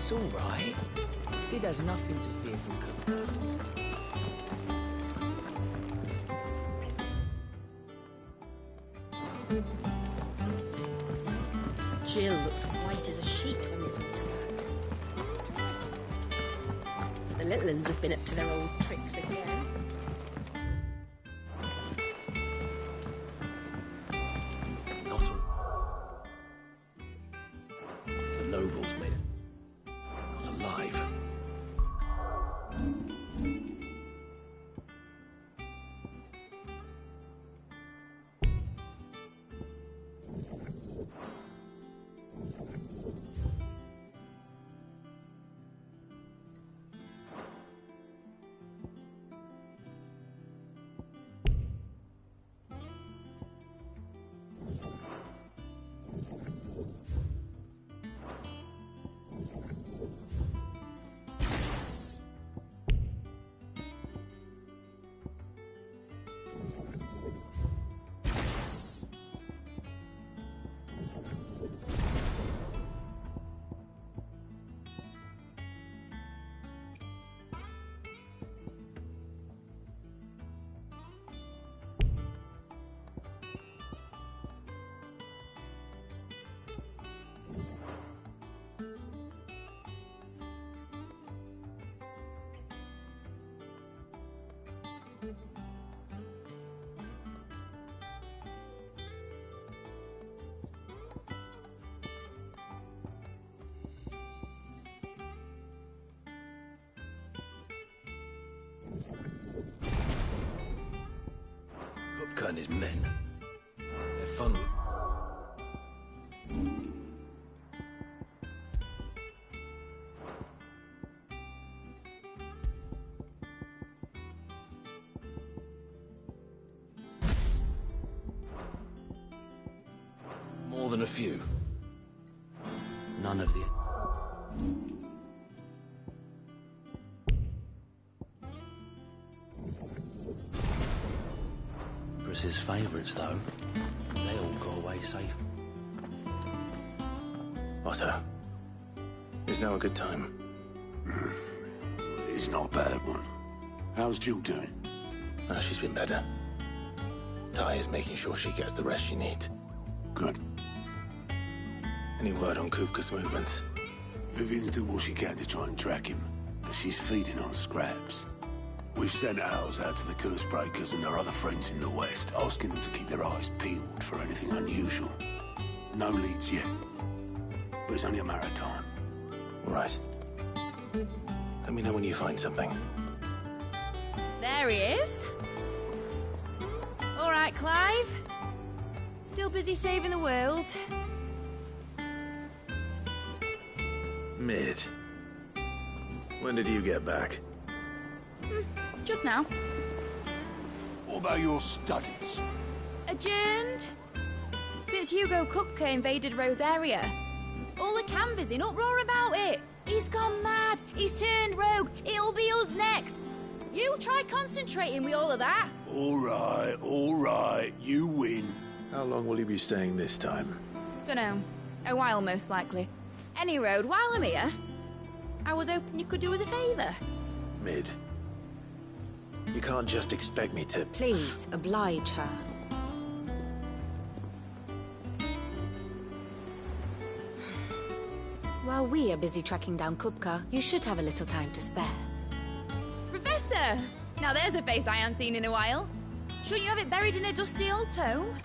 It's all right. Sid has nothing to fear from Cooper. Jill looked white as a sheet when we brought her back. The little uns have been up to their old tricks again. Not all. The nobles made it. Not alive. Hupka and his men. They're fun with... More than a few. None of the... His favourites, though. They all go away safe. Otto, is now a good time? It's not a bad one. How's Jill doing? Oh, she's been better. Ty is making sure she gets the rest she needs. Good. Any word on Kupka's movements? Vivian's doing what she can to try and track him, but she's feeding on scraps. We've sent ours out to the curse breakers and their other friends in the west, asking them to keep their eyes peeled for anything unusual. No leads yet, but it's only a matter of time. All right. Let me know when you find something. There he is. All right, Clive. Still busy saving the world. Mid. When did you get back? Just now. What about your studies? Adjourned. Since Hugo Kupka invaded Rosaria. All the canvas in uproar about it. He's gone mad. He's turned rogue. It'll be us next. You try concentrating with all of that. All right. You win. How long will you be staying this time? Dunno. A while, most likely. Any road, while I'm here, I was hoping you could do us a favour. Mid. You can't just expect me to... Please, oblige her. While we are busy tracking down Kupka, you should have a little time to spare. Professor! Now there's a face I haven't seen in a while. Shouldn't you have it buried in a dusty old tome?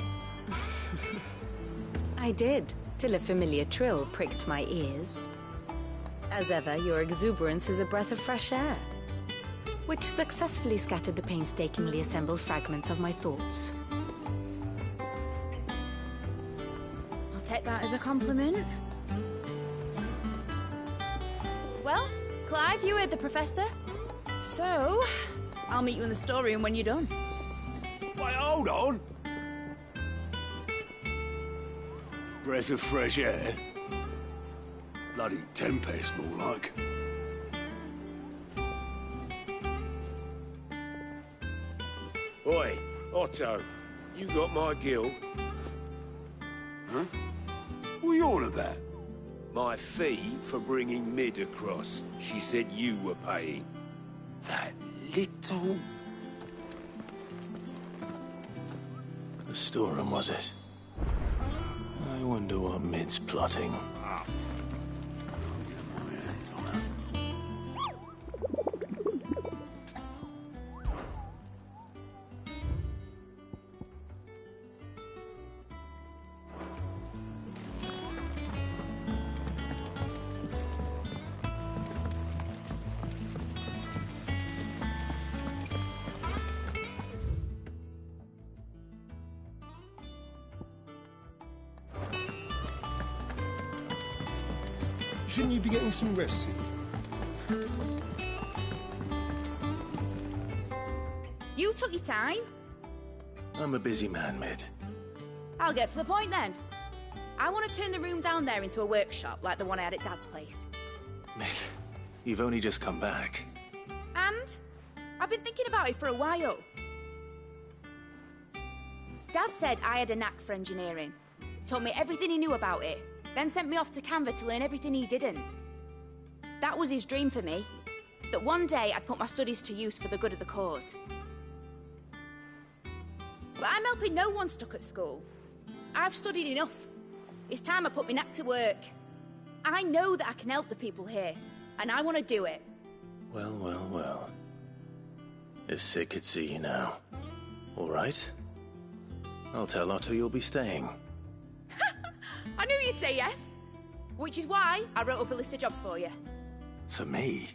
I did, till a familiar trill pricked my ears. As ever, your exuberance is a breath of fresh air, which successfully scattered the painstakingly assembled fragments of my thoughts. I'll take that as a compliment. Well, Clive, you heard the Professor. So, I'll meet you in the storeroom when you're done. Wait, hold on. Breath of fresh air. Bloody tempest, more like. Oi, Otto, you got my gill. Huh? What are you on about? My fee for bringing Mid across. She said you were paying. That little... The storeroom, was it? I wonder what Mid's plotting. I'll get my hands on her. Shouldn't you be getting some rest? You took your time. I'm a busy man, Mid. I'll get to the point then. I want to turn the room down there into a workshop like the one I had at Dad's place. Mid, you've only just come back. And I've been thinking about it for a while. Dad said I had a knack for engineering. Told me everything he knew about it. Then sent me off to Canva to learn everything he didn't. That was his dream for me. That one day I'd put my studies to use for the good of the cause. But I'm helping no one stuck at school. I've studied enough. It's time I put my knack to work. I know that I can help the people here, and I want to do it. Well, well, well. If Sid could see you now. All right? I'll tell Otto you'll be staying. I knew you'd say yes. Which is why I wrote up a list of jobs for you. For me?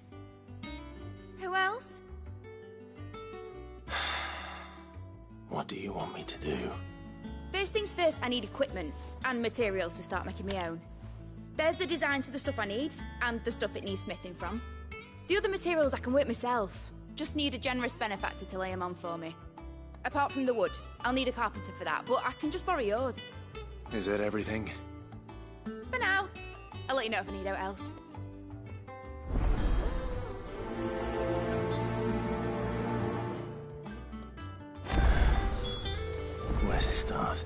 Who else? What do you want me to do? First things first, I need equipment and materials to start making my own. There's the designs for the stuff I need, and the stuff it needs smithing from. The other materials I can work myself. Just need a generous benefactor to lay them on for me. Apart from the wood, I'll need a carpenter for that, but I can just borrow yours. Is that everything? For now. I'll let you know if I need out else. Where to start?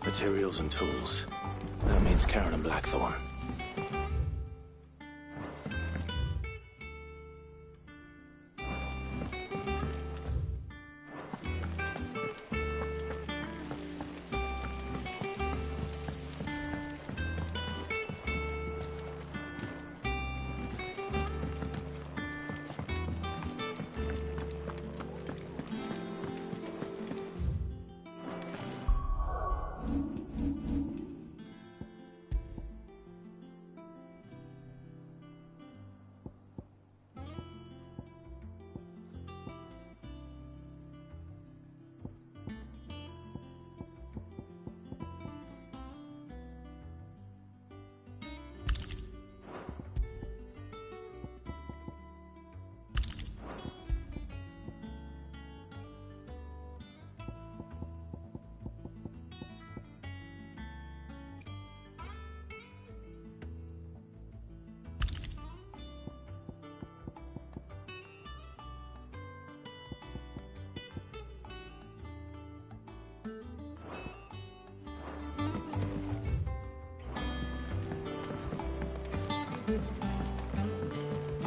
Materials and tools. That means Karen and Blackthorn.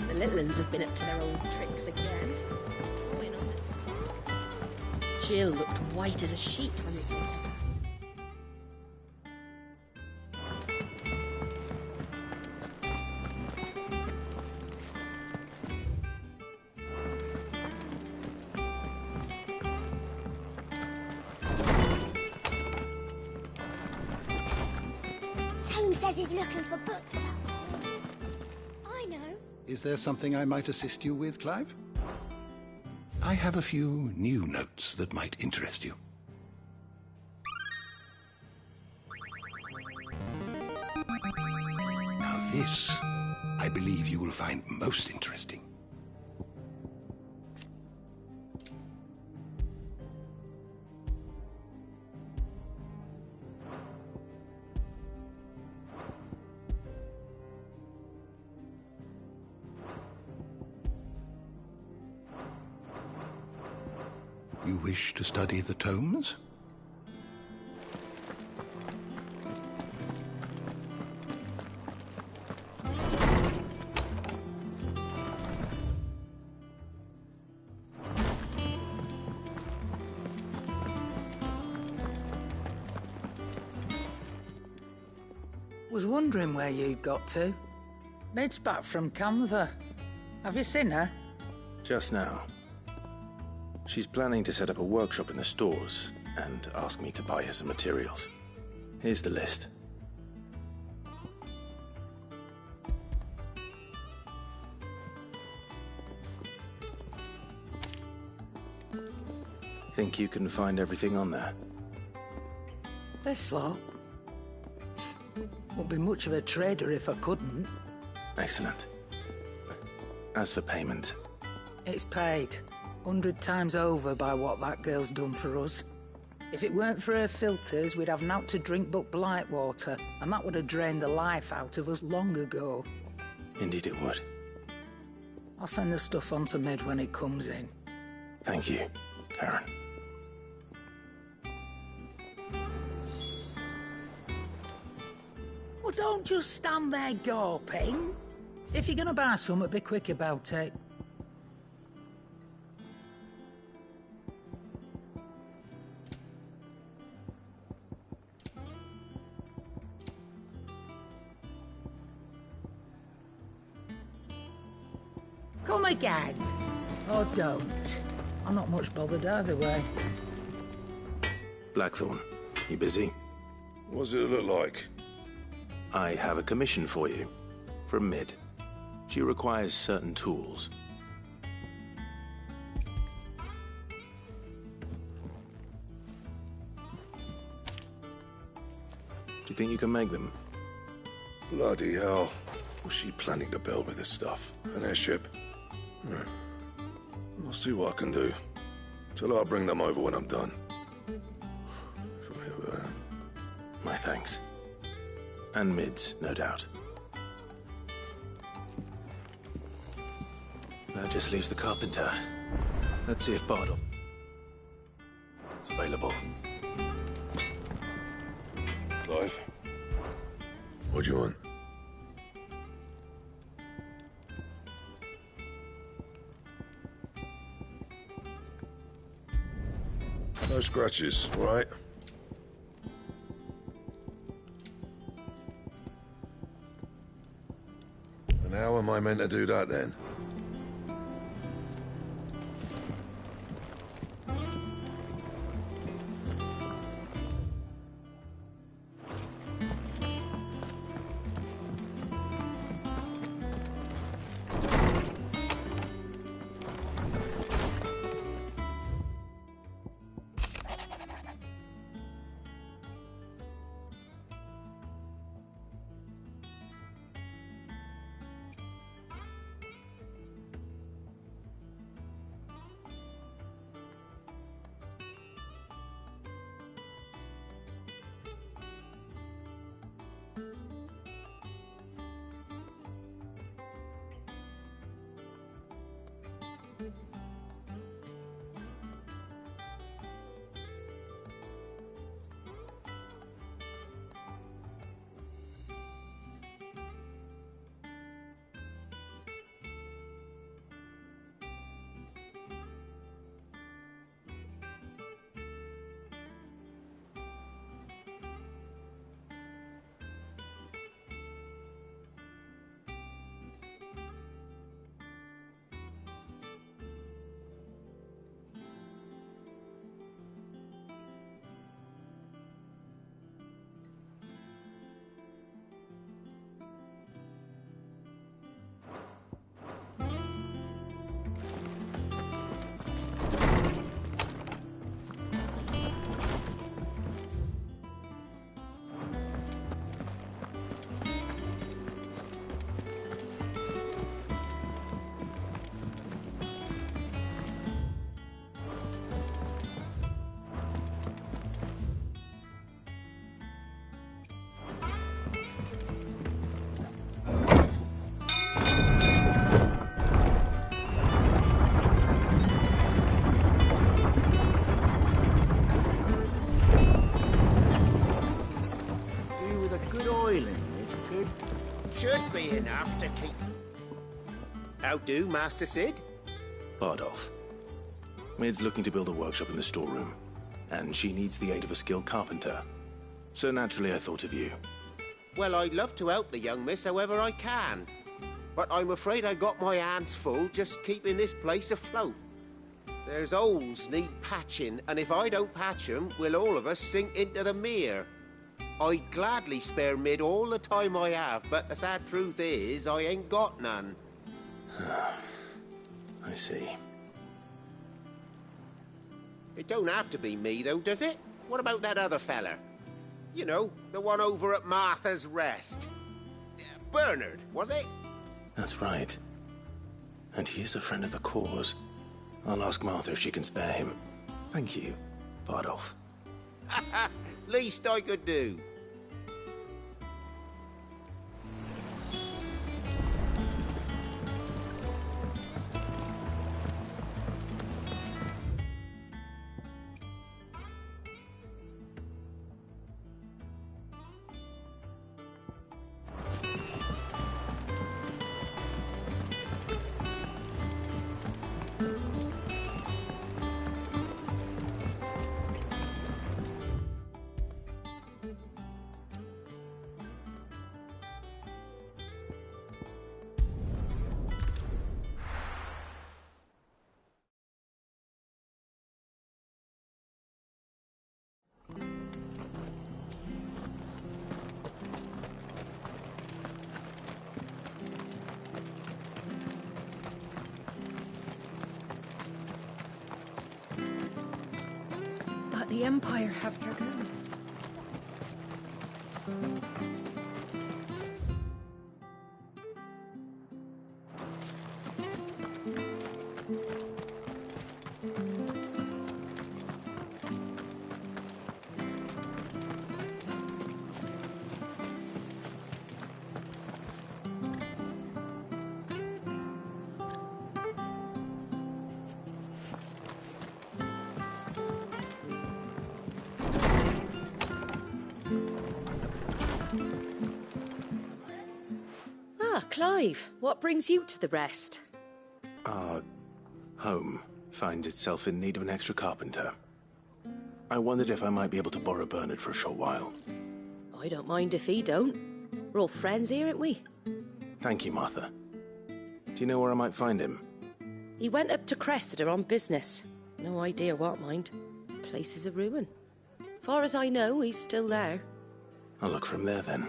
The little ones have been up to their old tricks again. Jill looked white as a sheet when they brought her back. Tone says he's looking for books about Tom. I know. Is there something I might assist you with, Clive? I have a few new notes that might interest you. Now this, I believe you will find most interesting. You wish to study the tomes? Was wondering where you'd got to. Mid's back from Canva. Have you seen her? Just now. She's planning to set up a workshop in the stores and ask me to buy her some materials. Here's the list. Think you can find everything on there? This lot? Wouldn't be much of a trader if I couldn't. Excellent. As for payment... It's paid. 100 times over by what that girl's done for us. If it weren't for her filters, we'd have naught to drink but blight water, and that would have drained the life out of us long ago. Indeed it would. I'll send the stuff on to Mid when it comes in. Thank you, Karen. Well, don't just stand there gawping. If you're gonna buy something, be quick about it. Come again. Or don't. I'm not much bothered either way. Blackthorn, you busy? What's it look like? I have a commission for you. From Mid. She requires certain tools. Do you think you can make them? Bloody hell. What's she planning to build with this stuff? An airship? I'll see what I can do. Tell her I'll bring them over when I'm done. If I ever am. My thanks. And Mid's, no doubt. That just leaves the carpenter. Let's see if Bardell is available. Clive? What do you want? No scratches, all right? And how am I meant to do that then? Should be enough to keep... How do, Master Sid? Bardolph. Mid's looking to build a workshop in the storeroom, and she needs the aid of a skilled carpenter. So naturally I thought of you. Well, I'd love to help the young miss however I can. But I'm afraid I got my hands full just keeping this place afloat. There's holes need patching, and if I don't patch them, will all of us sink into the mere. I'd gladly spare Mid all the time I have, but the sad truth is, I ain't got none. I see. It don't have to be me, though, does it? What about that other fella? You know, the one over at Martha's Rest. Bernard, was it? That's right. And he is a friend of the cause. I'll ask Martha if she can spare him. Thank you, Bardolph. Least I could do. But the Empire have dragoons. Clive, what brings you to the Rest? Our home finds itself in need of an extra carpenter. I wondered if I might be able to borrow Bernard for a short while. I don't mind if he don't. We're all friends here, aren't we? Thank you, Martha. Do you know where I might find him? He went up to Cressida on business. No idea what, mind. Place is a ruin. Far as I know, he's still there. I'll look for him there, then.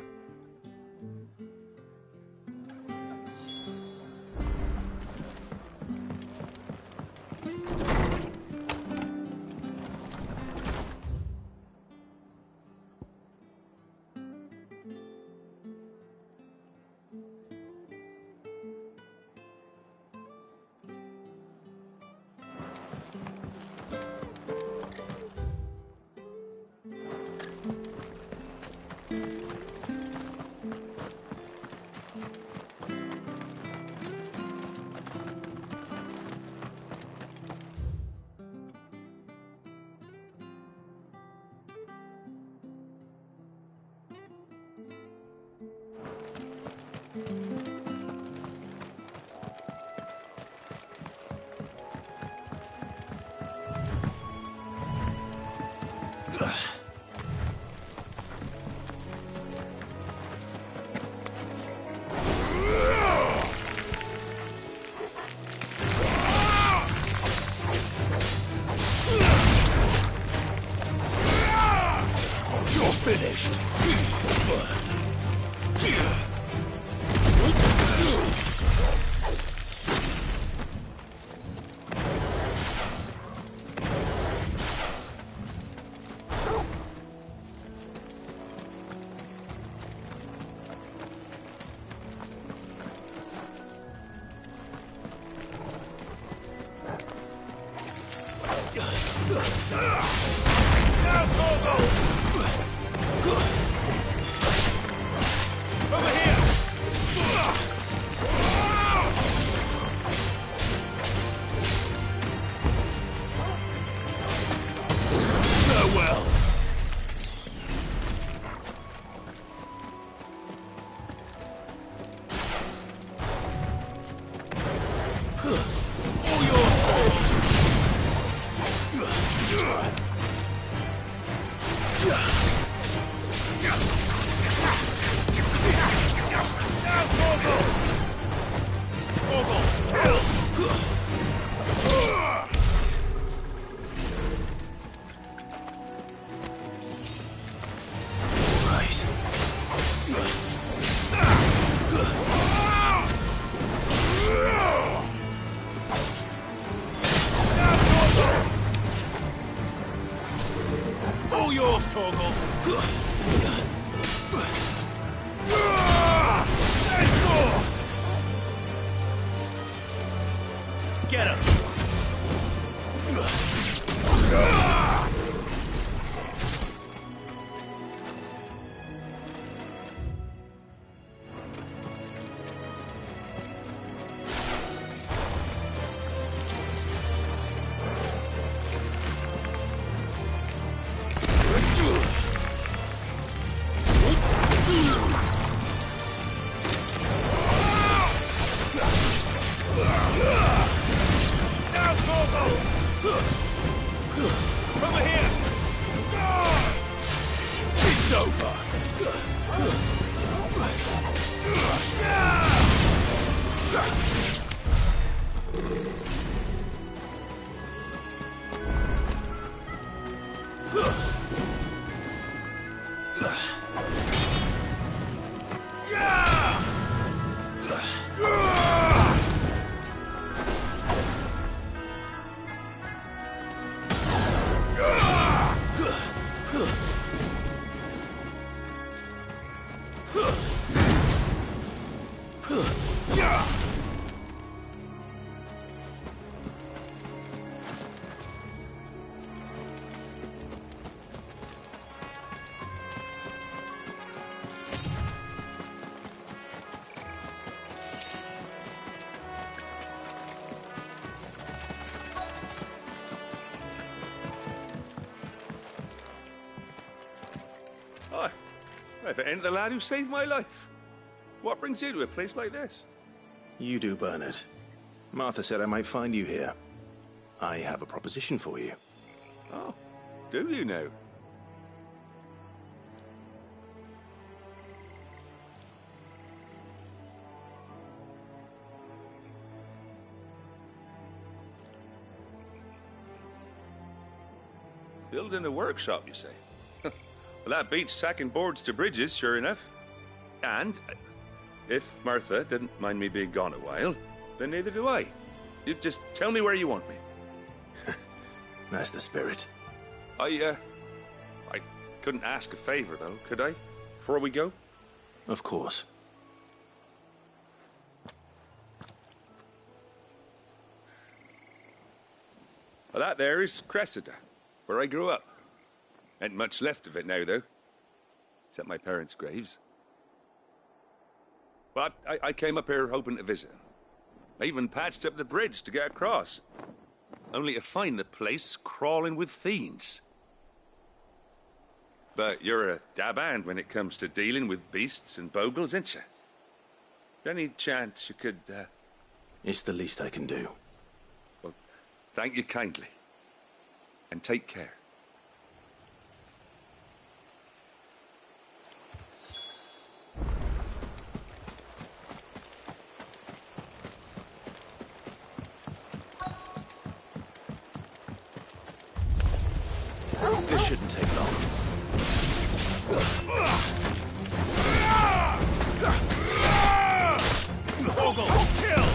Finished. All yours, Torgal. Let's go! Get him! Over here! It's over! Hi. If it ain't the lad who saved my life. What brings you to a place like this? You do, Bernard. Martha said I might find you here. I have a proposition for you. Oh, do you now? Building a workshop, you say? Well, that beats tacking boards to bridges, sure enough. And if Martha didn't mind me being gone a while, then neither do I. You just tell me where you want me. That's the spirit. I couldn't ask a favor, though, could I? Before we go? Of course. Well, that there is Cressida, where I grew up. Ain't much left of it now, though. Except my parents' graves. But I came up here hoping to visit. I even patched up the bridge to get across. Only to find the place crawling with fiends. But you're a dab hand when it comes to dealing with beasts and bogles, ain't you? Any chance you could, It's the least I can do. Well, thank you kindly. And take care. This shouldn't take long. Ogle, kill!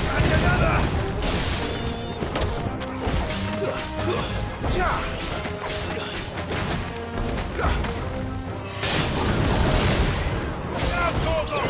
And another! Now, Ogle!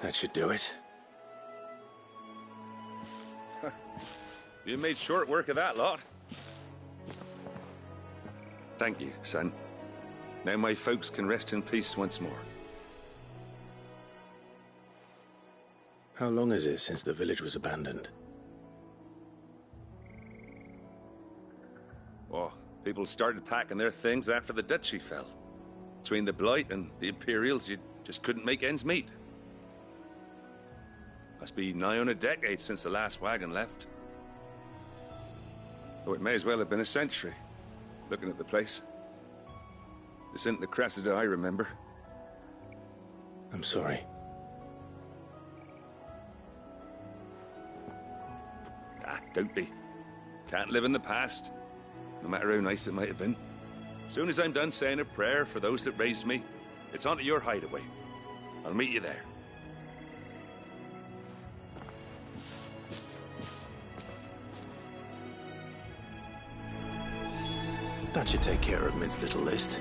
That should do it. You made short work of that lot. Thank you, son. Now my folks can rest in peace once more. How long is it since the village was abandoned? Oh, people started packing their things after the duchy fell. Between the Blight and the Imperials, you just couldn't make ends meet. Must be nigh on a decade since the last wagon left. Oh, it may as well have been a century, looking at the place. This isn't the Cressida I remember. I'm sorry. Ah, don't be. Can't live in the past, no matter how nice it might have been. Soon as I'm done saying a prayer for those that raised me, it's on to your hideaway. I'll meet you there. That should take care of Mid's little list.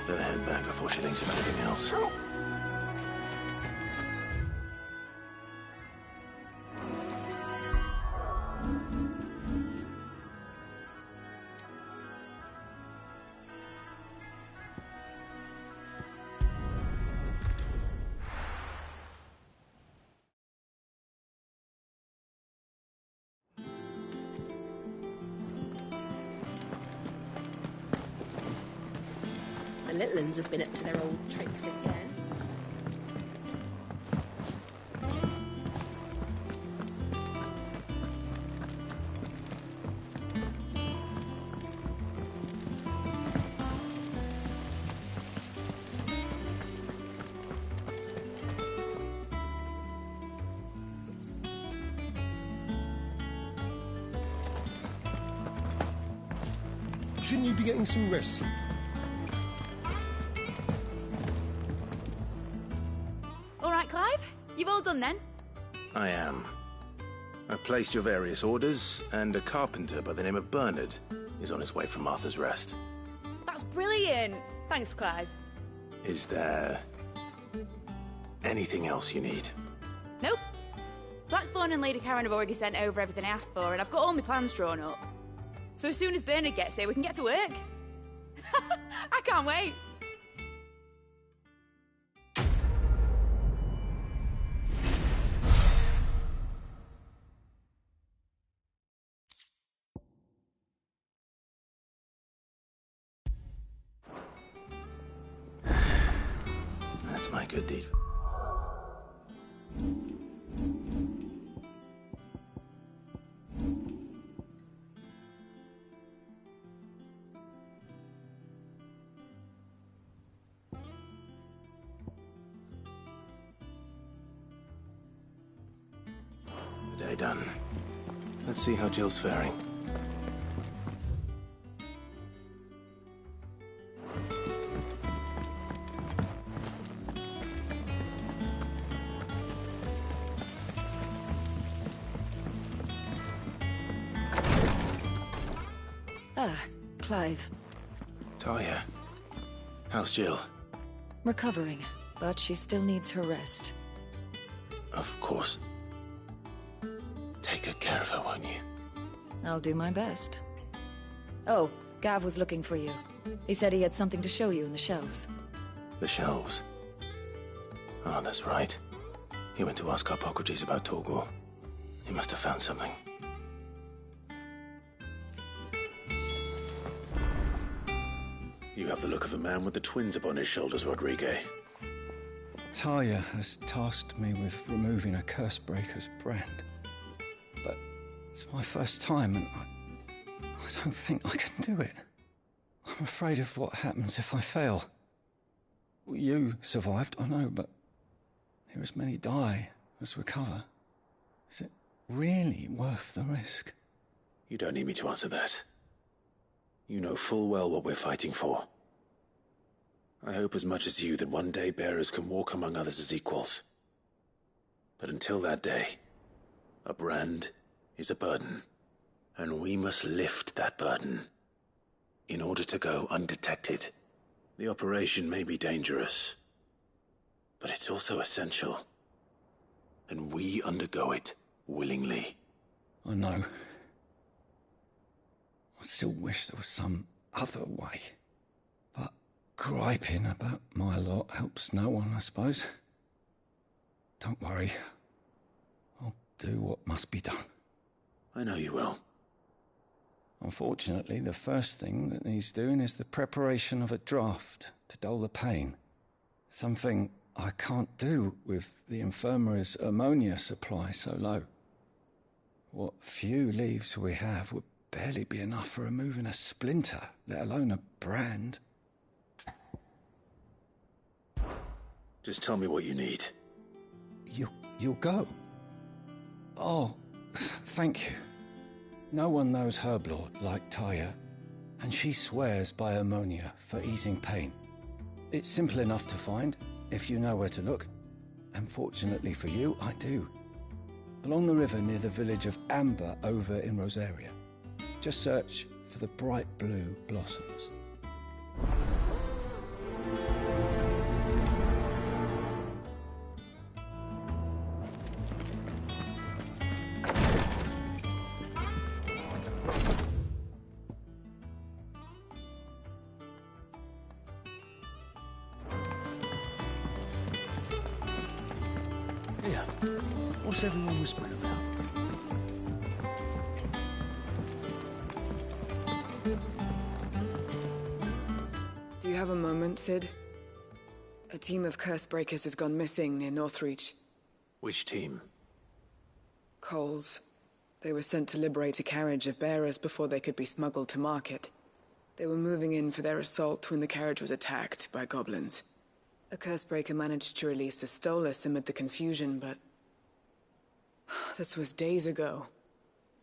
Better head back before she thinks of anything else. The little uns have been up to their old tricks again. Shouldn't you be getting some rest? All right, Clive? You've all done then? I am. I've placed your various orders, and a carpenter by the name of Bernard is on his way from Martha's Rest. That's brilliant! Thanks, Clive. Is there anything else you need? Nope. Blackthorn and Lady Karen have already sent over everything I asked for, and I've got all my plans drawn up. So as soon as Bernard gets here, we can get to work. I can't wait. That's my good deed. The day done. Let's see how Jill's faring. Ah, Clive. Talia. How's Jill? Recovering, but she still needs her rest. Of course. Take good care of her, won't you? I'll do my best. Oh, Gav was looking for you. He said he had something to show you in the shelves. The shelves? Oh, that's right. He went to ask Harpocrates about Torgor. He must have found something. You have the look of a man with the twins upon his shoulders, Rodrigue. Talia has tasked me with removing a Cursebreaker's brand. But it's my first time, and I don't think I can do it. I'm afraid of what happens if I fail. You survived, I know, but here as many die as recover. Is it really worth the risk? You don't need me to answer that. You know full well what we're fighting for. I hope as much as you that one day bearers can walk among others as equals. But until that day, a brand is a burden, and we must lift that burden in order to go undetected. The operation may be dangerous, but it's also essential, and we undergo it willingly. I know. I still wish there was some other way. But griping about my lot helps no one, I suppose. Don't worry. I'll do what must be done. I know you will. Unfortunately, the first thing that needs doing is the preparation of a draft to dull the pain. Something I can't do with the infirmary's ammonia supply so low. What few leaves we have would barely be enough for removing a splinter, let alone a brand. Just tell me what you need. You'll go? Oh, thank you. No one knows Herblord like Talia, and she swears by ammonia for easing pain. It's simple enough to find, if you know where to look. And fortunately for you, I do. Along the river near the village of Amber over in Rosaria. Just search for the bright blue blossoms. Here, what's everyone whispering about? Do you have a moment, Sid? A team of Cursebreakers has gone missing near Northreach. Which team? Coles. They were sent to liberate a carriage of bearers before they could be smuggled to market. They were moving in for their assault when the carriage was attacked by goblins. A Cursebreaker managed to release a Stolas amid the confusion, but... this was days ago.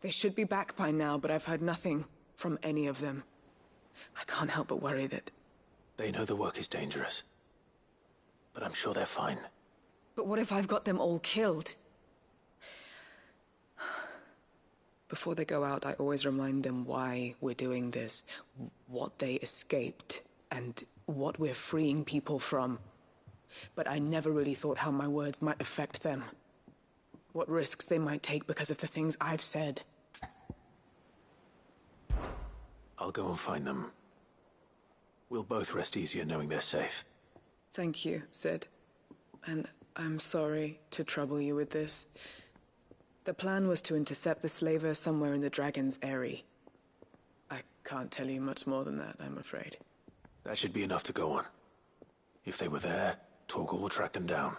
They should be back by now, but I've heard nothing from any of them. I can't help but worry that... They know the work is dangerous, but I'm sure they're fine. But what if I've got them all killed? Before they go out, I always remind them why we're doing this, what they escaped, and what we're freeing people from. But I never really thought how my words might affect them. What risks they might take because of the things I've said. I'll go and find them. We'll both rest easier knowing they're safe. Thank you, Sid. And I'm sorry to trouble you with this. The plan was to intercept the slaver somewhere in the Dragon's Eyrie. I can't tell you much more than that, I'm afraid. That should be enough to go on. If they were there, Torgal will track them down.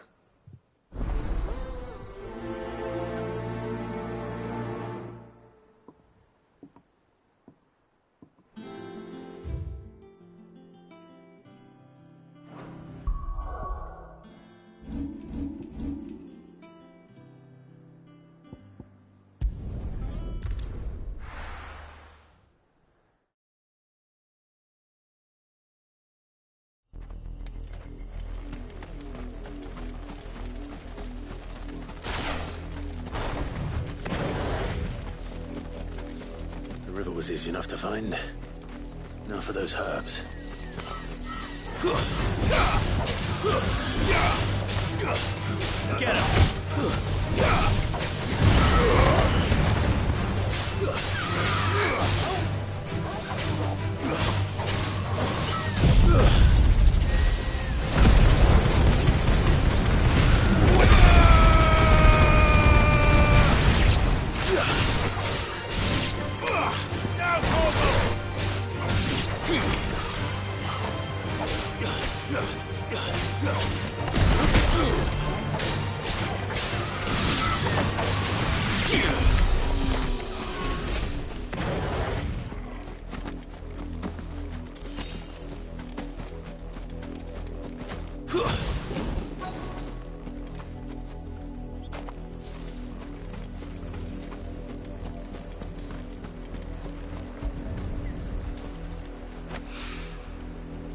The river was easy enough to find. Now for those herbs. Get him!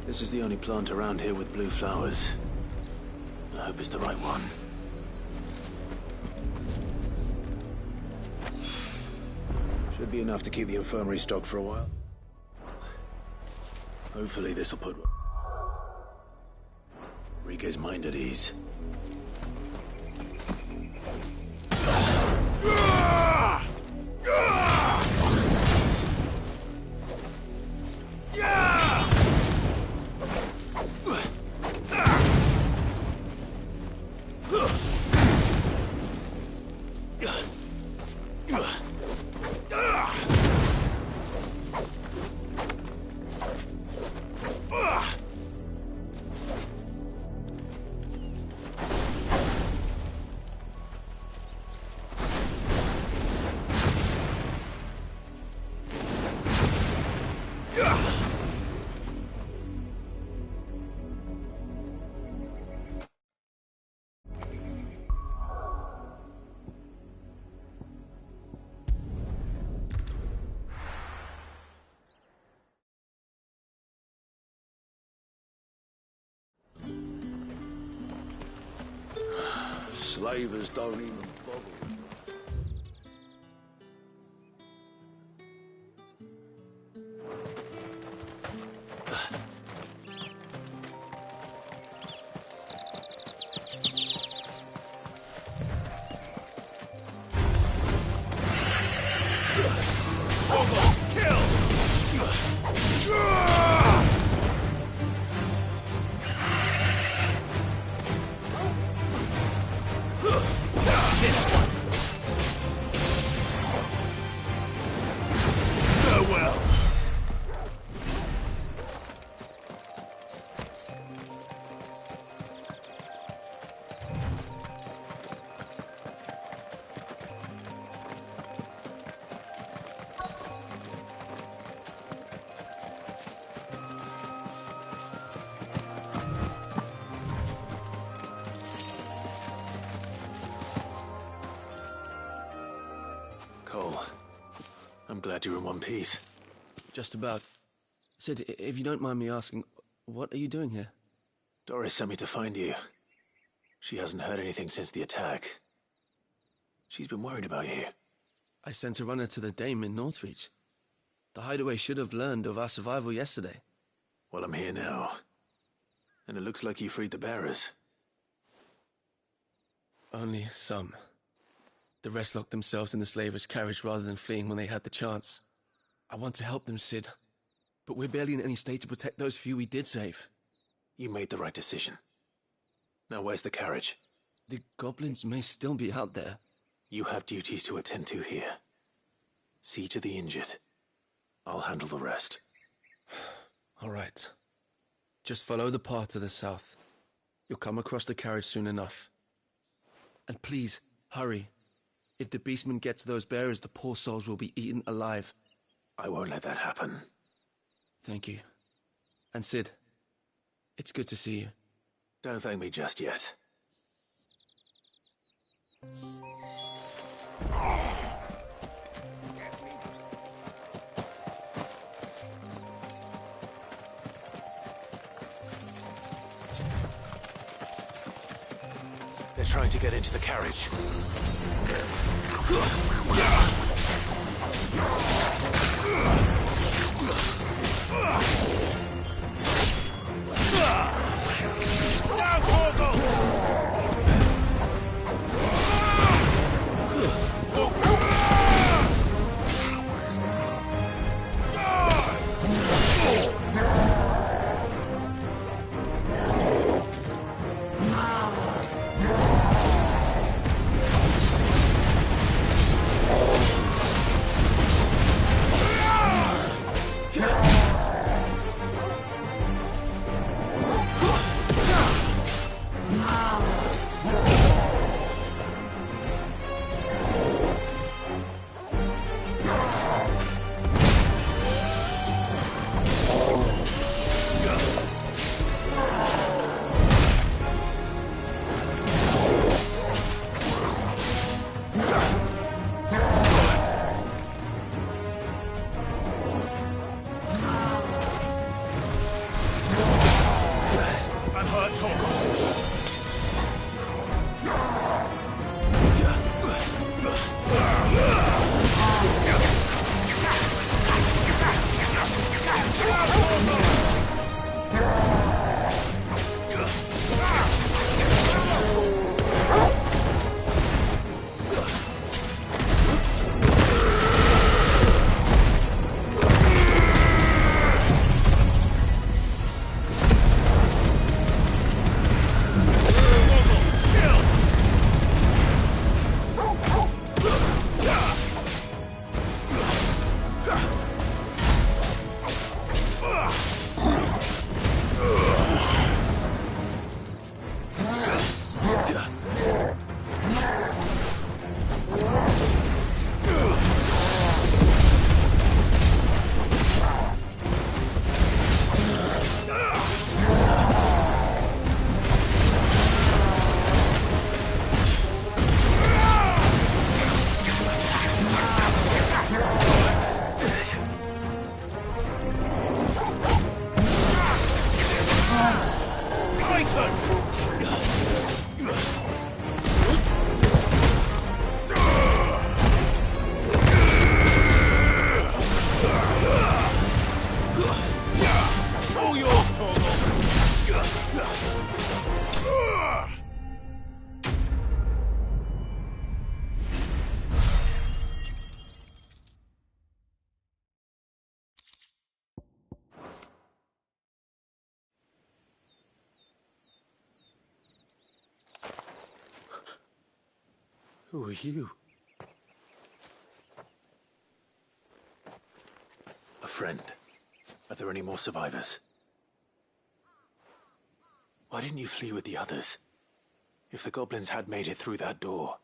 This is the only plant around here with blue flowers. I hope it's the right one. Should be enough to keep the infirmary stocked for a while. Hopefully this'll put Rike's mind at ease. Slavers don't even bother. Cole, I'm glad you're in one piece. Just about. Sid, if you don't mind me asking, what are you doing here? Doris sent me to find you. She hasn't heard anything since the attack. She's been worried about you. I sent a runner to the Dame in Northreach. The hideaway should have learned of our survival yesterday. Well, I'm here now. And it looks like you freed the bearers. Only some. The rest locked themselves in the slaver's carriage rather than fleeing when they had the chance. I want to help them, Cid. But we're barely in any state to protect those few we did save. You made the right decision. Now where's the carriage? The goblins may still be out there. You have duties to attend to here. See to the injured. I'll handle the rest. All right. Just follow the path to the south. You'll come across the carriage soon enough. And please, hurry. If the beastmen get to those bearers, the poor souls will be eaten alive. I won't let that happen. Thank you. And Cid, it's good to see you. Don't thank me just yet. They're trying to get into the carriage. Who are you? A friend. Are there any more survivors? Why didn't you flee with the others? If the goblins had made it through that door,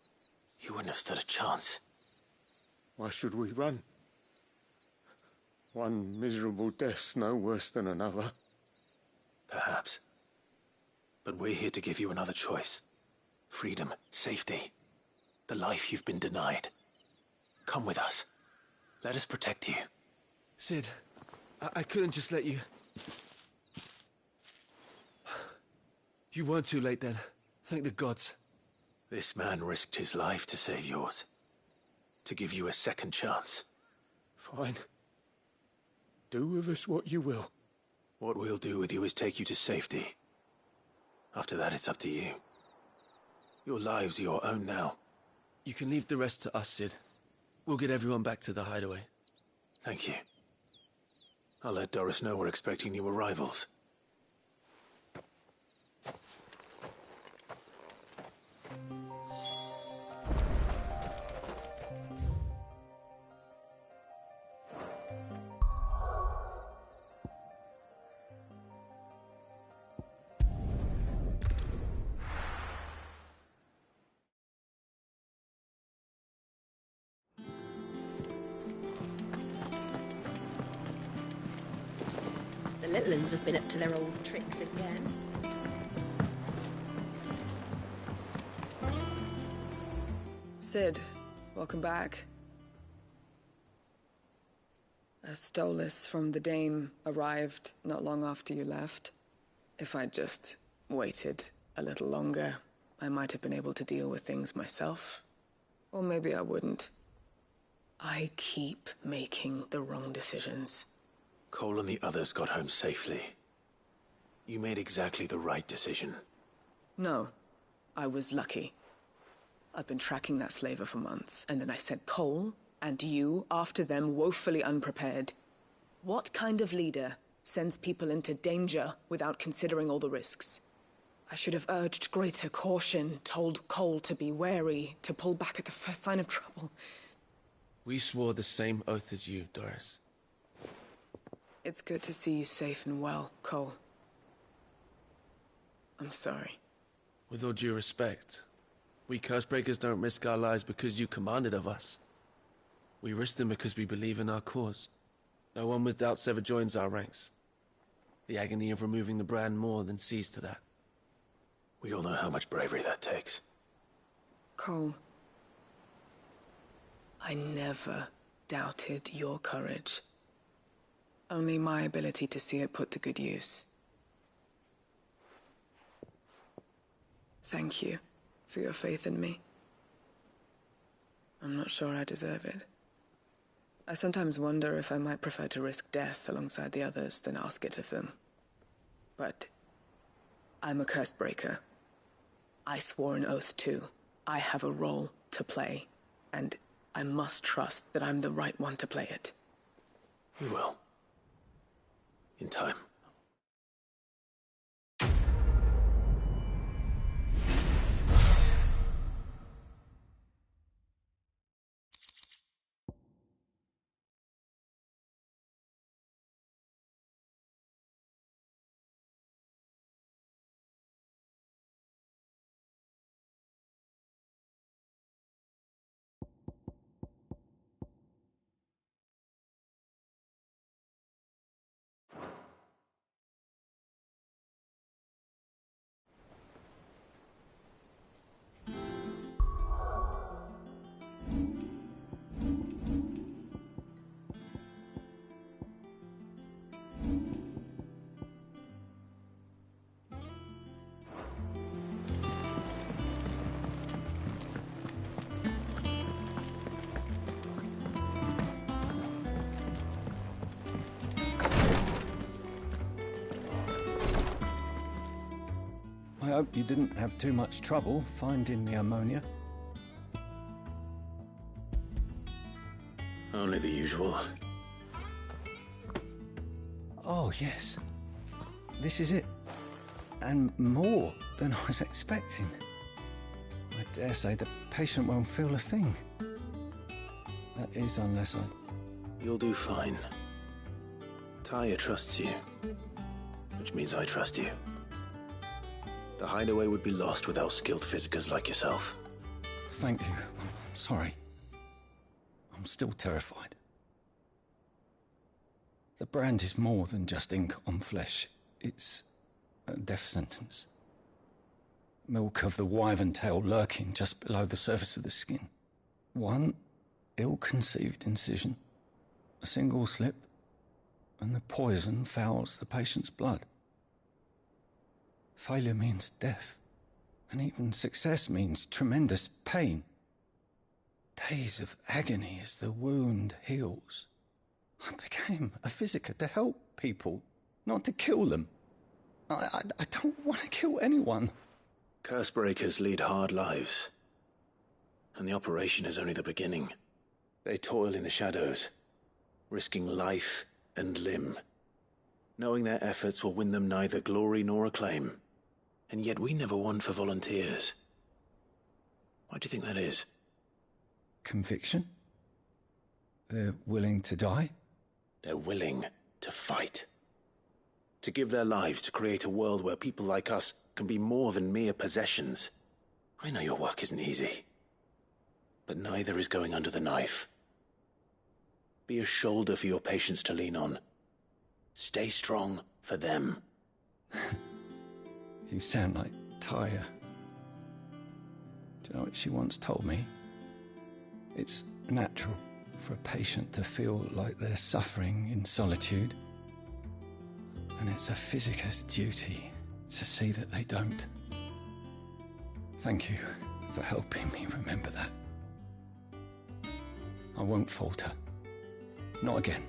you wouldn't have stood a chance. Why should we run? One miserable death's no worse than another. Perhaps. But we're here to give you another choice. Freedom, safety. The life you've been denied. Come with us. Let us protect you. Cid, I couldn't just let you... You weren't too late then. Thank the gods. This man risked his life to save yours. to give you a second chance. Fine. Do with us what you will. What we'll do with you is take you to safety. After that, it's up to you. Your lives are your own now. You can leave the rest to us, Sid. We'll get everyone back to the hideaway. Thank you. I'll let Doris know we're expecting new arrivals. The little ones have been up to their old tricks again. Sid, welcome back. A Stolas from the Dame arrived not long after you left. If I'd just waited a little longer, I might have been able to deal with things myself. Or maybe I wouldn't. I keep making the wrong decisions. Cole and the others got home safely. You made exactly the right decision. No, I was lucky. I've been tracking that slaver for months, and then I sent Cole and you after them, woefully unprepared. What kind of leader sends people into danger without considering all the risks? I should have urged greater caution, told Cole to be wary, to pull back at the first sign of trouble. We swore the same oath as you, Doris. It's good to see you safe and well, Cole. I'm sorry. With all due respect, we Cursebreakers don't risk our lives because you commanded of us. We risk them because we believe in our cause. No one with doubts ever joins our ranks. The agony of removing the brand more than sees to that. We all know how much bravery that takes. Cole, I never doubted your courage. Only my ability to see it put to good use. Thank you for your faith in me. I'm not sure I deserve it. I sometimes wonder if I might prefer to risk death alongside the others than ask it of them. But I'm a Cursebreaker. I swore an oath too. I have a role to play, and I must trust that I'm the right one to play it. You will. In time. I hope you didn't have too much trouble finding the ammonia. Only the usual. Oh, yes. This is it. And more than I was expecting. I dare say the patient won't feel a thing. That is, unless I... You'll do fine. Taya trusts you. Which means I trust you. The hideaway would be lost without skilled physicers like yourself. Thank you. I'm sorry. I'm still terrified. The brand is more than just ink on flesh. It's a death sentence. Milk of the wyvern tail lurking just below the surface of the skin. One ill-conceived incision, a single slip, and the poison fouls the patient's blood. Failure means death, and even success means tremendous pain. days of agony as the wound heals. I became a physiker to help people, not to kill them. I don't want to kill anyone. Cursebreakers lead hard lives. And the operation is only the beginning. They toil in the shadows, risking life and limb, knowing their efforts will win them neither glory nor acclaim. And yet we never won for volunteers. Why do you think that is? Conviction? They're willing to die? They're willing to fight. To give their lives to create a world where people like us can be more than mere possessions. I know your work isn't easy. But neither is going under the knife. Be a shoulder for your patients to lean on. Stay strong for them. You sound like Tyre. Do you know what she once told me? It's natural for a patient to feel like they're suffering in solitude. And it's a physiker's duty to see that they don't. Thank you for helping me remember that. I won't falter. Not again.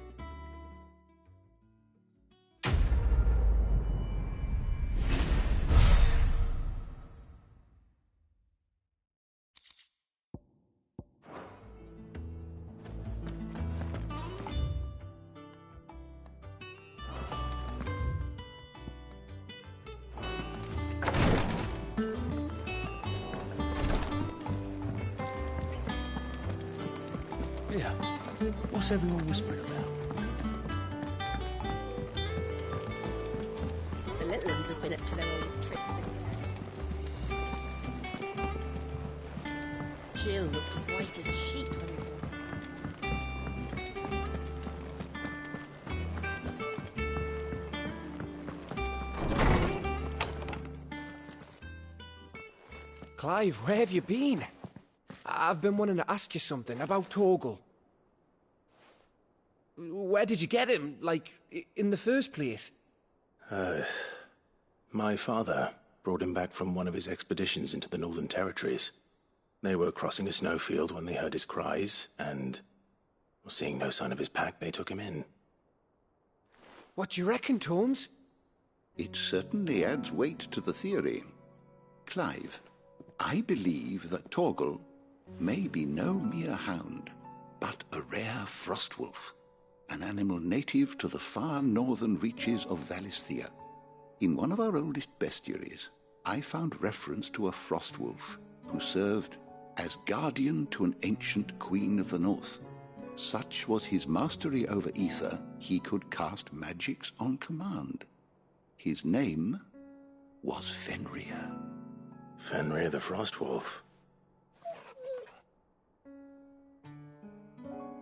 Yeah. What's everyone whispering about? The little ones have been up to their old tricks again. Jill looked white as a sheet when we brought her. Clive, where have you been? I've been wanting to ask you something about Torgal. Where did you get him, like, in the first place? My father brought him back from one of his expeditions into the Northern Territories. They were crossing a snowfield when they heard his cries, and, seeing no sign of his pack, they took him in. What do you reckon, Tomes? It certainly adds weight to the theory. Clive, I believe that Torgal may be no mere hound, but a rare frostwolf, an animal native to the far northern reaches of Valisthea. In one of our oldest bestiaries, I found reference to a frostwolf who served as guardian to an ancient queen of the north. Such was his mastery over ether, he could cast magics on command. His name was Fenrir. Fenrir the Frostwolf.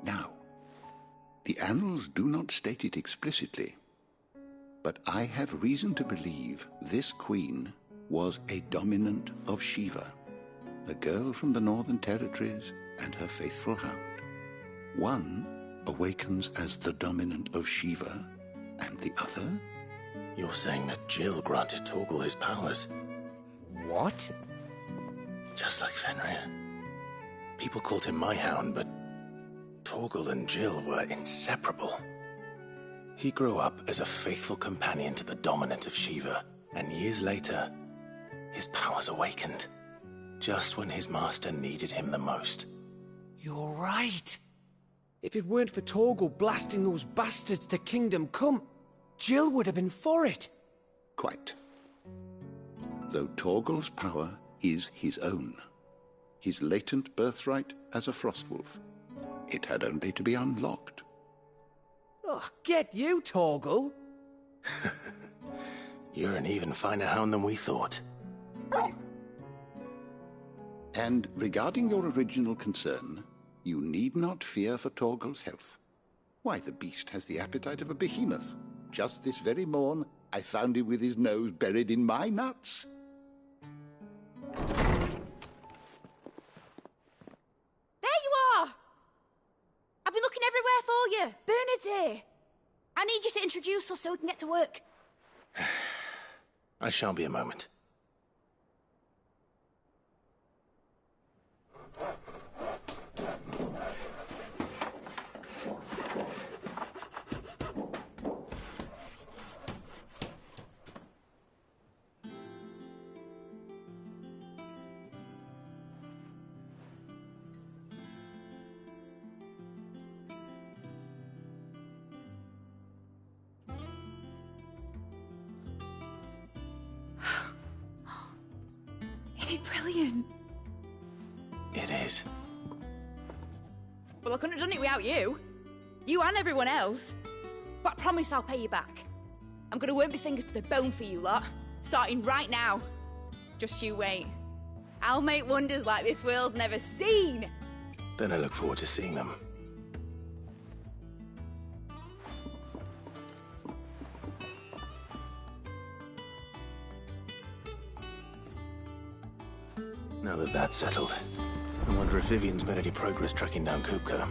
Now, the annals do not state it explicitly, but I have reason to believe this queen was a dominant of Shiva, a girl from the Northern Territories and her faithful hound. One awakens as the dominant of Shiva, and the other? You're saying that Jill granted Torgal his powers? What? Just like Fenrir. People called him my hound, but Torgal and Jill were inseparable. He grew up as a faithful companion to the dominant of Shiva, and years later, his powers awakened, just when his master needed him the most. You're right. If it weren't for Torgal blasting those bastards to Kingdom Come, Jill would have been for it. Quite. Though Torgal's power is his own, his latent birthright as a Frostwolf. It had only to be unlocked. Oh, get you, Torgal! You're an even finer hound than we thought. And regarding your original concern, you need not fear for Torgal's health. Why, the beast has the appetite of a behemoth. Just this very morn, I found him with his nose buried in my nuts. There you are! I've been looking everywhere for you. Bernard's here. I need you to introduce us so we can get to work. I shan't be a moment. it brilliant? It is. Well, I couldn't have done it without you. You and everyone else. But I promise I'll pay you back. I'm gonna work my fingers to the bone for you lot, starting right now. Just you wait. I'll make wonders like this world's never seen. Then I look forward to seeing them. Now that that's settled, I wonder if Vivian's made any progress tracking down Kupka.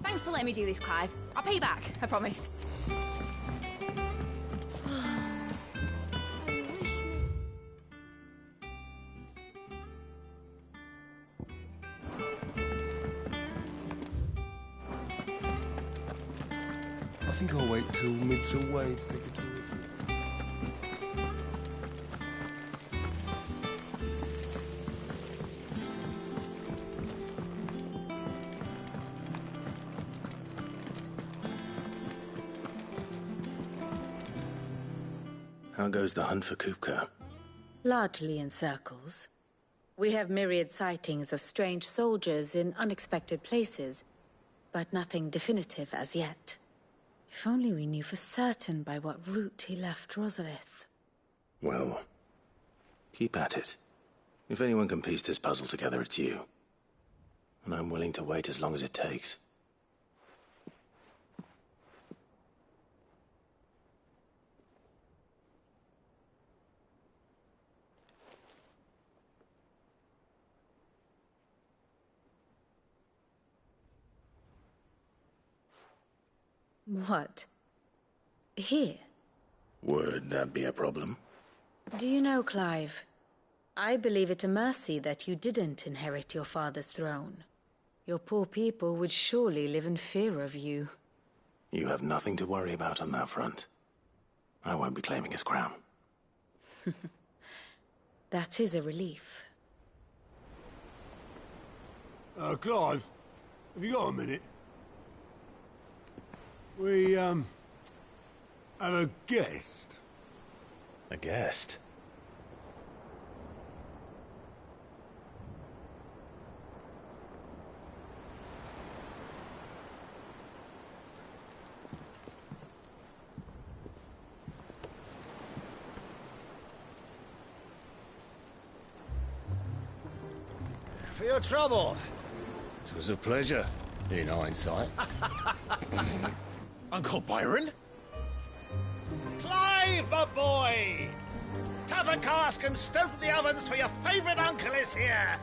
Thanks for letting me do this, Clive. I'll pay you back, I promise. I think I'll wait till mid's away to take a tour with you. How goes the hunt for Kupka? Largely in circles. We have myriad sightings of strange soldiers in unexpected places, but nothing definitive as yet. If only we knew for certain by what route he left Rosalith. Well, keep at it. If anyone can piece this puzzle together, it's you. And I'm willing to wait as long as it takes. What? Here? Would that be a problem? Do you know, Clive? I believe it a mercy that you didn't inherit your father's throne. Your poor people would surely live in fear of you. You have nothing to worry about on that front. I won't be claiming his crown. That is a relief. Clive, have you got a minute? We, have a guest. A guest? For your trouble. It was a pleasure, in hindsight. Uncle Byron? Clive, my boy! Tap a cask and stoke the ovens, for your favourite uncle is here!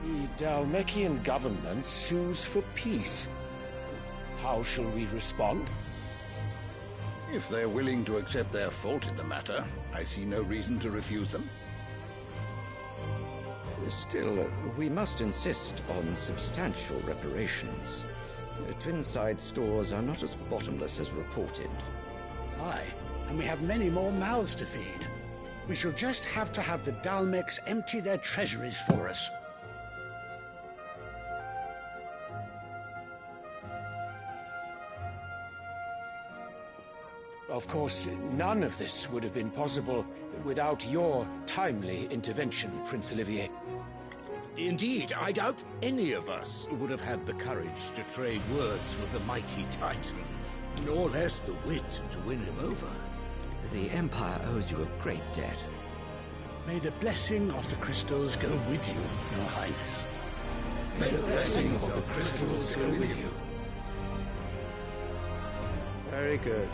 The Dalmekian government sues for peace. How shall we respond? If they're willing to accept their fault in the matter, I see no reason to refuse them. Still, we must insist on substantial reparations. Twinside stores are not as bottomless as reported. Aye, and we have many more mouths to feed. We shall just have to have the Dalmeks empty their treasuries for us. Of course, none of this would have been possible without your timely intervention, Prince Olivier. Indeed, I doubt any of us would have had the courage to trade words with the mighty Titan, nor less the wit to win him over. The Empire owes you a great debt. May the blessing of the crystals go with you, Your Highness. May the blessing of the crystals go with you. Very good.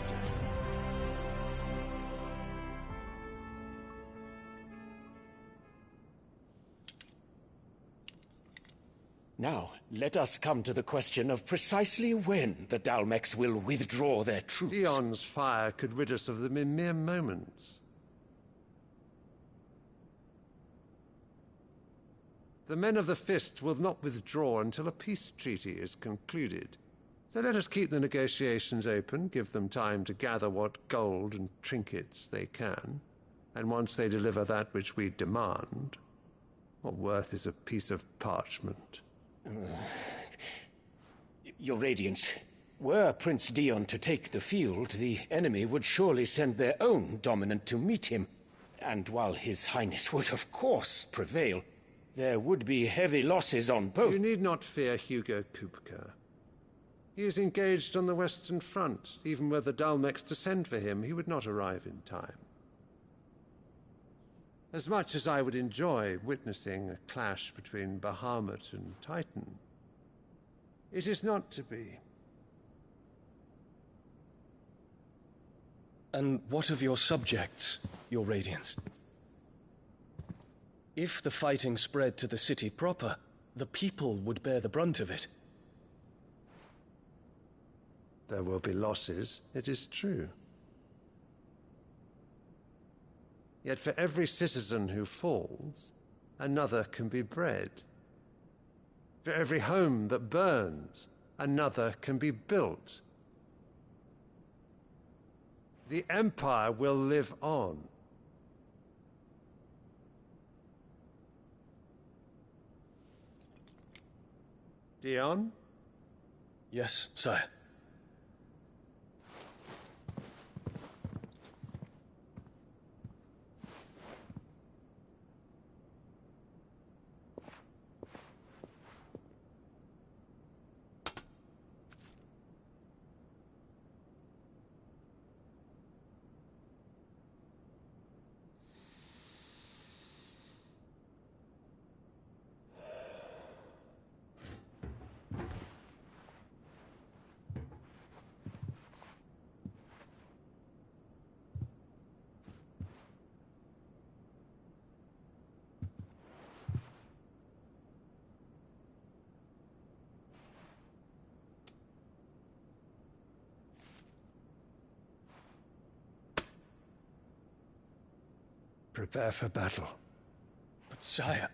Now, let us come to the question of precisely when the Dalmex will withdraw their troops. Dion's fire could rid us of them in mere moments. The men of the Fist will not withdraw until a peace treaty is concluded. So let us keep the negotiations open, give them time to gather what gold and trinkets they can, and once they deliver that which we demand, what worth is a piece of parchment? Your Radiance, were Prince Dion to take the field, the enemy would surely send their own dominant to meet him. And while His Highness would of course prevail, there would be heavy losses on both. You need not fear Hugo Kupka. He is engaged on the Western Front. Even were the Dalmex to send for him, he would not arrive in time. As much as I would enjoy witnessing a clash between Bahamut and Titan, it is not to be. And what of your subjects, your Radiance? If the fighting spread to the city proper, the people would bear the brunt of it. There will be losses, it is true. Yet for every citizen who falls, another can be bred. For every home that burns, another can be built. The Empire will live on. Dion? Yes, sire. Prepare for battle. But sire...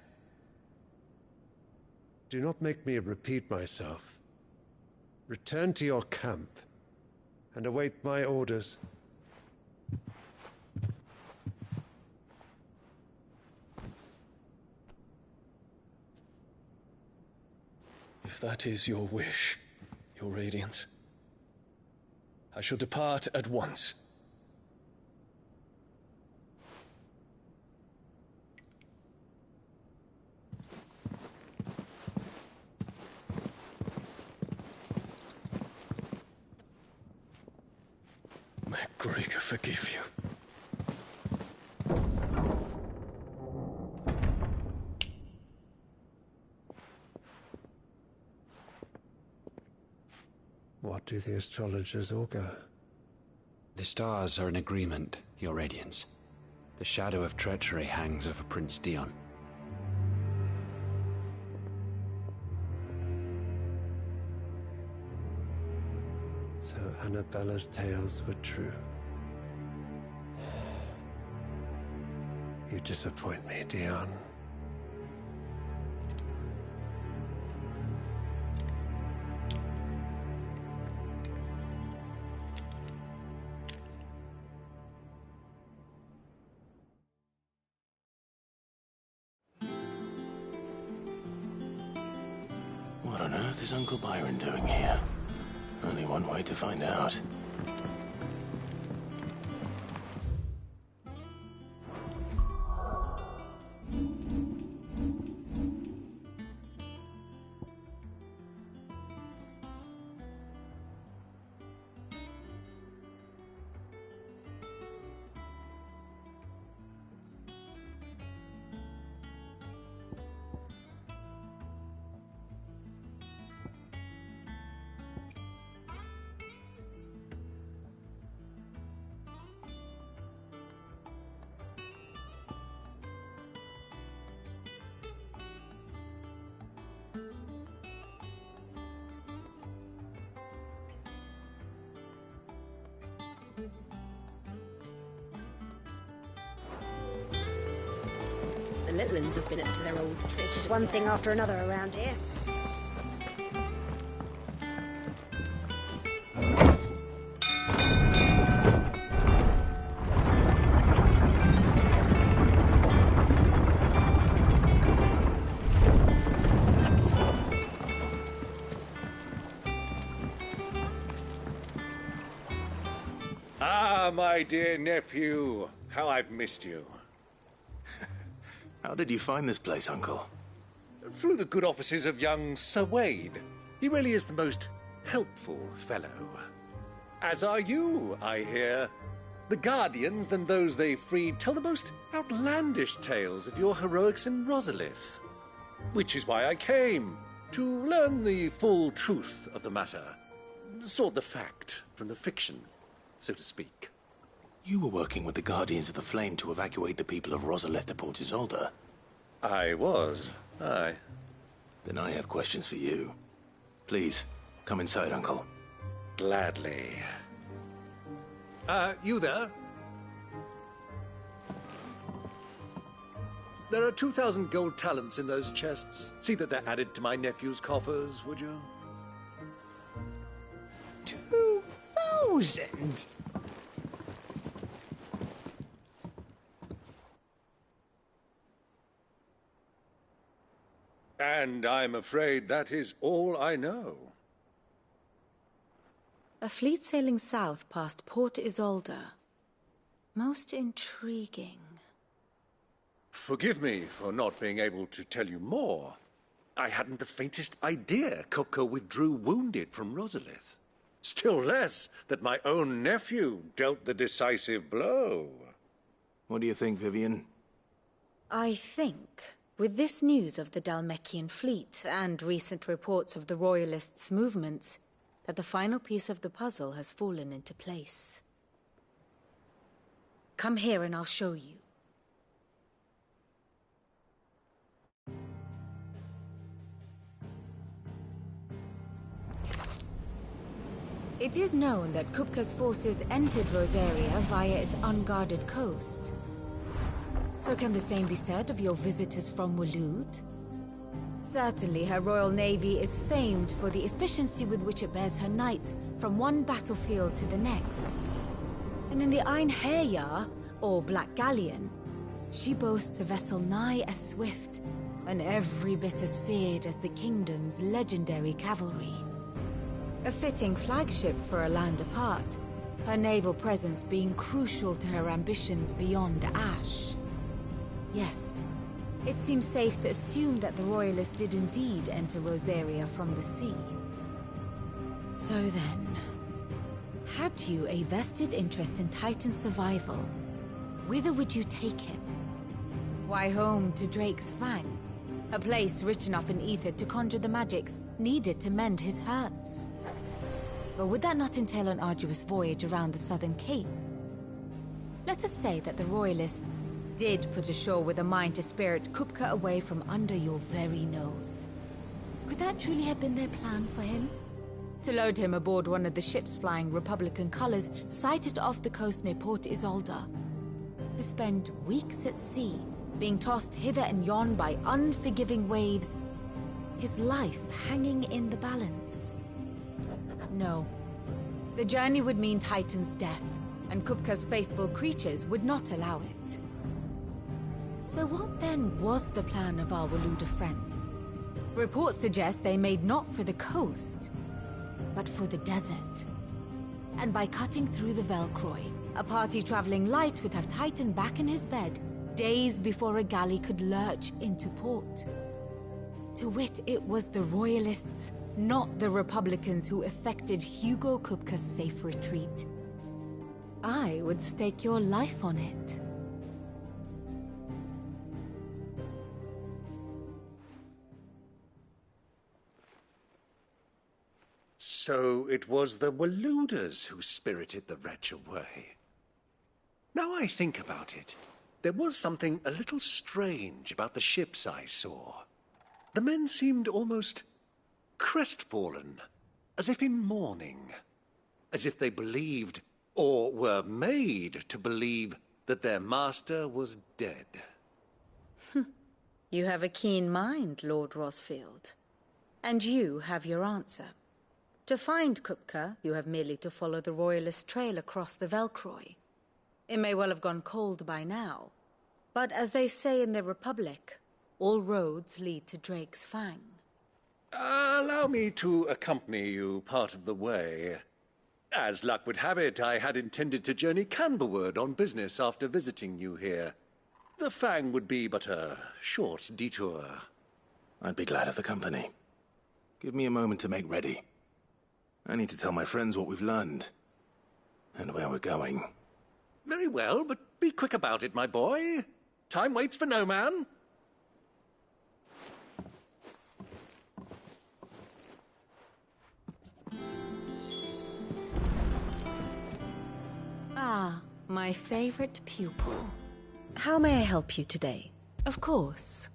Do not make me repeat myself. Return to your camp and await my orders. If that is your wish, your Radiance, I shall depart at once. May Gregor forgive you. What do the astrologers augur? The stars are in agreement, Your Radiance. The shadow of treachery hangs over Prince Dion. So Annabella's tales were true. You disappoint me, Dion. What on earth is Uncle Byron doing here? Only one way to find out. The little ones have been up to their old tricks. It's just one thing after another around here. Ah, my dear nephew. How I've missed you. How did you find this place, Uncle? Through the good offices of young Sir Wade. He really is the most helpful fellow. As are you, I hear. The Guardians and those they freed tell the most outlandish tales of your heroics in Rosalith. Which is why I came, to learn the full truth of the matter. Sort the fact from the fiction, so to speak. You were working with the Guardians of the Flame to evacuate the people of Rosalith to Port Isolde. I was, aye. Then I have questions for you. Please, come inside, Uncle. Gladly. You there? There are 2,000 gold talents in those chests. See that they're added to my nephew's coffers, would you? 2,000? And I'm afraid that is all I know. A fleet sailing south past Port Isolde. Most intriguing. Forgive me for not being able to tell you more. I hadn't the faintest idea Kupka withdrew wounded from Rosalith. Still less that my own nephew dealt the decisive blow. What do you think, Vivian? I think, with this news of the Dalmekian fleet and recent reports of the Royalists' movements, that the final piece of the puzzle has fallen into place. Come here and I'll show you. It is known that Kupka's forces entered Rosaria via its unguarded coast. So can the same be said of your visitors from Waloed? Certainly her Royal Navy is famed for the efficiency with which it bears her knights from one battlefield to the next. And in the Einherjar, or Black Galleon, she boasts a vessel nigh as swift and every bit as feared as the kingdom's legendary cavalry. A fitting flagship for a land apart, her naval presence being crucial to her ambitions beyond Ash. Yes, it seems safe to assume that the Royalists did indeed enter Rosaria from the sea. So then, had you a vested interest in Titan's survival, whither would you take him? Why, home to Drake's Fang, a place rich enough in ether to conjure the magics needed to mend his hurts. But would that not entail an arduous voyage around the southern cape? Let us say that the Royalists did put ashore with a mind to spirit Kupka away from under your very nose. Could that truly have been their plan for him? To load him aboard one of the ships flying Republican colors sighted off the coast near Port Isolde. To spend weeks at sea, being tossed hither and yon by unforgiving waves, his life hanging in the balance. No. The journey would mean Titan's death, and Kupka's faithful creatures would not allow it. So what then was the plan of our Waluda friends? Reports suggest they made not for the coast, but for the desert. And by cutting through the Velcroy, a party traveling light would have Titan back in his bed days before a galley could lurch into port. To wit, it was the Royalists, not the Republicans, who effected Hugo Kupka's safe retreat. I would stake your life on it. So it was the Waluders who spirited the wretch away. Now I think about it, there was something a little strange about the ships I saw. The men seemed almost crestfallen, as if in mourning, as if they believed, or were made to believe, that their master was dead. You have a keen mind, Lord Rosfield. And you have your answer. To find Kupka, you have merely to follow the Royalist trail across the Velcroy. It may well have gone cold by now, but as they say in the Republic, all roads lead to Drake's Fang. Allow me to accompany you part of the way. As luck would have it, I had intended to journey Canberward on business after visiting you here. The Fang would be but a short detour. I'd be glad of the company. Give me a moment to make ready. I need to tell my friends what we've learned, and where we're going. Very well, but be quick about it, my boy. Time waits for no man. Ah, my favorite pupil. How may I help you today? Of course.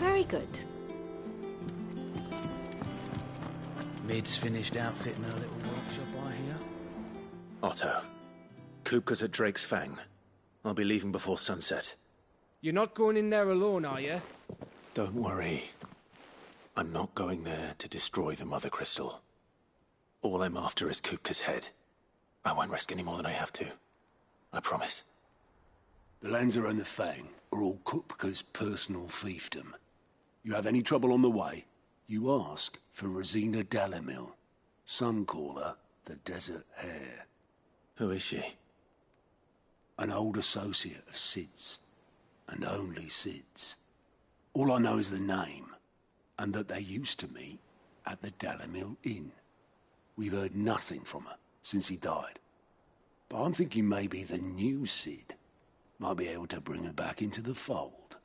Very good. Mid's finished outfitting her little workshop, I hear. Otto, Kupka's at Drake's Fang. I'll be leaving before sunset. You're not going in there alone, are you? Don't worry. I'm not going there to destroy the Mother Crystal. All I'm after is Kupka's head. I won't risk any more than I have to. I promise. The Lanza and the Fang are all Kupka's personal fiefdom. You have any trouble on the way, you ask for Rosina Dalamil. Some call her the Desert Hare. Who is she? An old associate of Sid's, and only Sid's. All I know is the name, and that they used to meet at the Dalamil Inn. We've heard nothing from her since he died. But I'm thinking maybe the new Sid might be able to bring her back into the fold.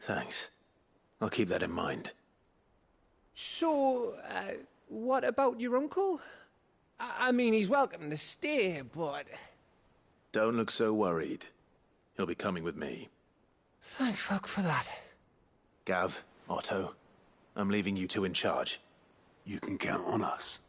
Thanks. I'll keep that in mind. So, what about your uncle? I mean, he's welcome to stay, but... Don't look so worried. He'll be coming with me. Thank fuck for that. Gav, Otto, I'm leaving you two in charge. You can count on us.